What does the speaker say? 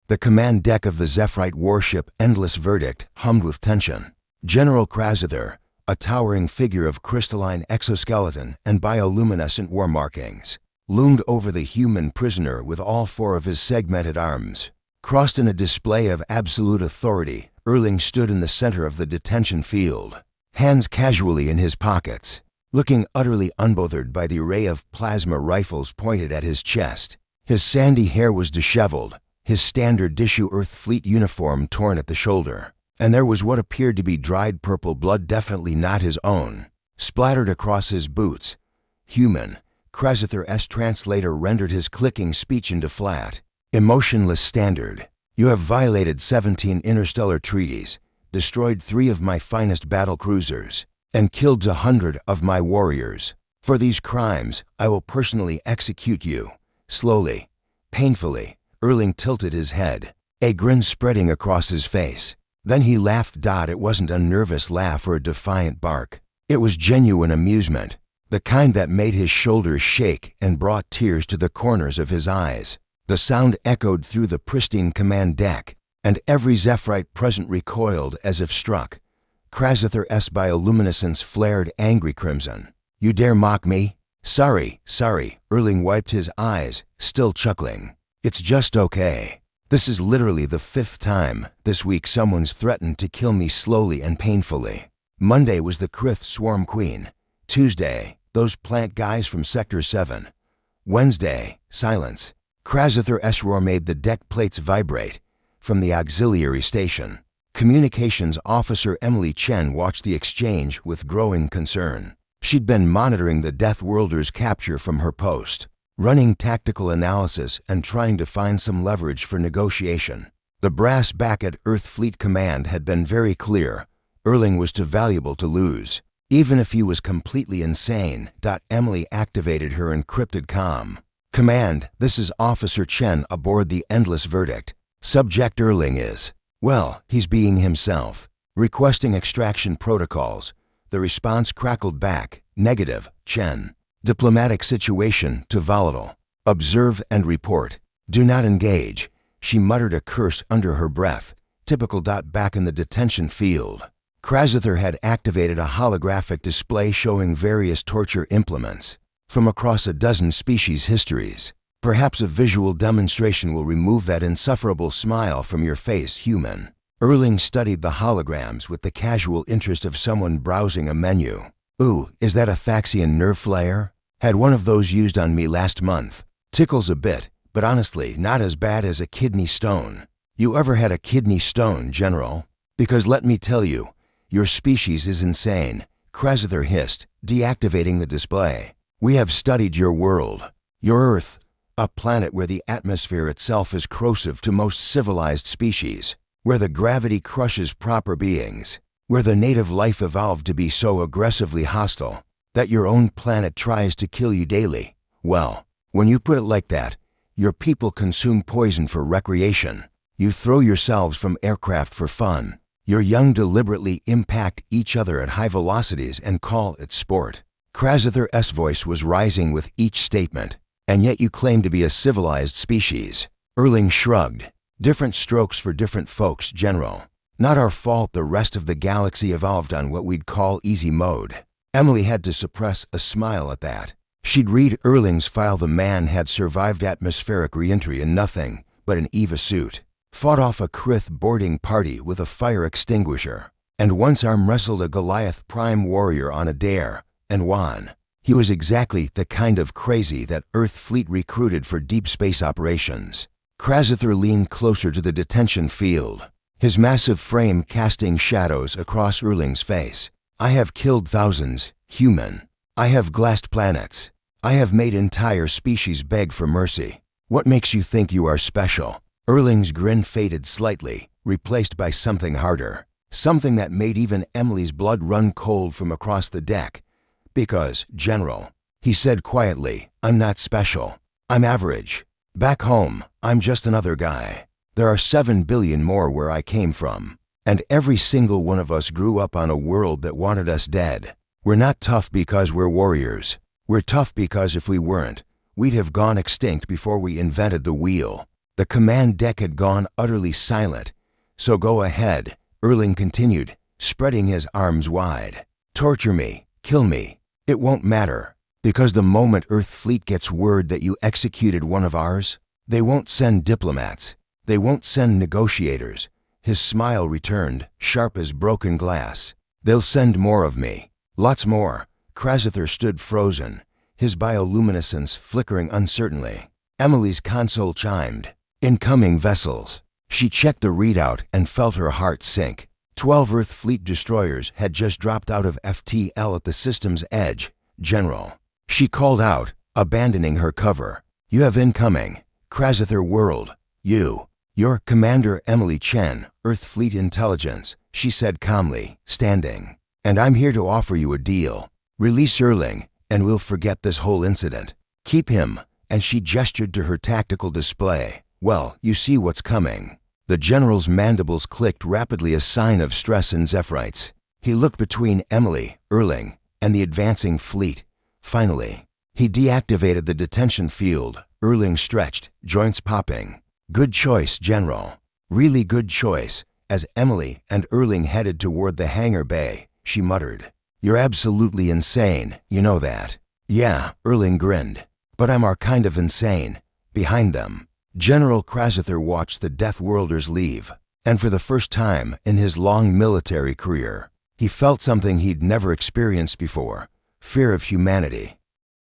The command deck of the Zephyrite warship Endless Verdict hummed with tension. General Krasither, a towering figure of crystalline exoskeleton and bioluminescent war markings, loomed over the human prisoner with all four of his segmented arms. Crossed in a display of absolute authority, Erling stood in the center of the detention field, hands casually in his pockets, looking utterly unbothered by the array of plasma rifles pointed at his chest. His sandy hair was disheveled, his standard Dishu Earth Fleet uniform torn at the shoulder, and there was what appeared to be dried purple blood, definitely not his own, splattered across his boots. Human, Krasither's translator rendered his clicking speech into flat, emotionless standard. You have violated 17 interstellar treaties, destroyed 3 of my finest battle cruisers, and killed 100 of my warriors. For these crimes, I will personally execute you. Slowly, painfully, Erling tilted his head, a grin spreading across his face. Then he laughed. It wasn't a nervous laugh or a defiant bark. It was genuine amusement, the kind that made his shoulders shake and brought tears to the corners of his eyes. The sound echoed through the pristine command deck, and every Zephyrite present recoiled as if struck. Krasither's bioluminescence flared angry crimson. You dare mock me? Sorry. Erling wiped his eyes, still chuckling. It's just okay. This is literally the 5th time this week someone's threatened to kill me slowly and painfully. Monday was the Krith Swarm Queen. Tuesday, those plant guys from Sector 7. Wednesday, silence. Krasither's roar made the deck plates vibrate. From the auxiliary station, Communications Officer Emily Chen watched the exchange with growing concern. She'd been monitoring the Death Worlder's capture from her post, running tactical analysis and trying to find some leverage for negotiation. The brass back at Earth Fleet Command had been very clear. Erling was too valuable to lose, even if he was completely insane. Emily activated her encrypted comm. Command, this is Officer Chen aboard the Endless Verdict. Subject Erling is, well, he's being himself, requesting extraction protocols. The response crackled back, negative, Chen. Diplomatic situation too volatile. Observe and report. Do not engage. She muttered a curse under her breath. Typical. Back in the detention field, Krasither had activated a holographic display showing various torture implements from across a dozen species histories. Perhaps a visual demonstration will remove that insufferable smile from your face, human. Erling studied the holograms with the casual interest of someone browsing a menu. Ooh, is that a Thaxian nerve flare? Had one of those used on me last month. Tickles a bit, but honestly not as bad as a kidney stone. You ever had a kidney stone, General? Because let me tell you, your species is insane, Krasither hissed, deactivating the display. We have studied your world, your Earth, a planet where the atmosphere itself is corrosive to most civilized species, where the gravity crushes proper beings, where the native life evolved to be so aggressively hostile that your own planet tries to kill you daily. Well, when you put it like that, your people consume poison for recreation. You throw yourselves from aircraft for fun. Your young deliberately impact each other at high velocities and call it sport. Krasither's voice was rising with each statement. And yet you claim to be a civilized species. Erling shrugged. Different strokes for different folks, General. Not our fault the rest of the galaxy evolved on what we'd call easy mode. Emily had to suppress a smile at that. She'd read Erling's file. The man had survived atmospheric reentry in nothing but an EVA suit, fought off a Krith boarding party with a fire extinguisher, and once arm wrestled a Goliath Prime warrior on a dare, and won. He was exactly the kind of crazy that Earth Fleet recruited for deep space operations. Krasither leaned closer to the detention field, his massive frame casting shadows across Erling's face. I have killed thousands, human. I have glassed planets. I have made entire species beg for mercy. What makes you think you are special? Erling's grin faded slightly, replaced by something harder, something that made even Emily's blood run cold from across the deck. Because, General, he said quietly, I'm not special. I'm average. Back home, I'm just another guy. There are 7 billion more where I came from. And every single one of us grew up on a world that wanted us dead. We're not tough because we're warriors. We're tough because if we weren't, we'd have gone extinct before we invented the wheel. The command deck had gone utterly silent. So go ahead, Erling continued, spreading his arms wide. Torture me, kill me. It won't matter. Because the moment Earth Fleet gets word that you executed one of ours, they won't send diplomats. They won't send negotiators. His smile returned, sharp as broken glass. They'll send more of me. Lots more. Krasather stood frozen, his bioluminescence flickering uncertainly. Emily's console chimed. Incoming vessels. She checked the readout and felt her heart sink. 12 Earth Fleet destroyers had just dropped out of FTL at the system's edge. General. She called out, abandoning her cover. You have incoming. Krasather World. Your Commander Emily Chen, Earth Fleet Intelligence, she said calmly, standing. And I'm here to offer you a deal. Release Erling, and we'll forget this whole incident. Keep him, and she gestured to her tactical display. Well, you see what's coming. The general's mandibles clicked rapidly, a sign of stress in Zephrites. He looked between Emily, Erling, and the advancing fleet. Finally, he deactivated the detention field. Erling stretched, joints popping. Good choice, General. Really good choice. As Emily and Erling headed toward the hangar bay, she muttered. You're absolutely insane, you know that. Yeah, Erling grinned. But I'm our kind of insane. Behind them, General Krasather watched the Death Worlders leave, and for the first time in his long military career, he felt something he'd never experienced before, fear of humanity.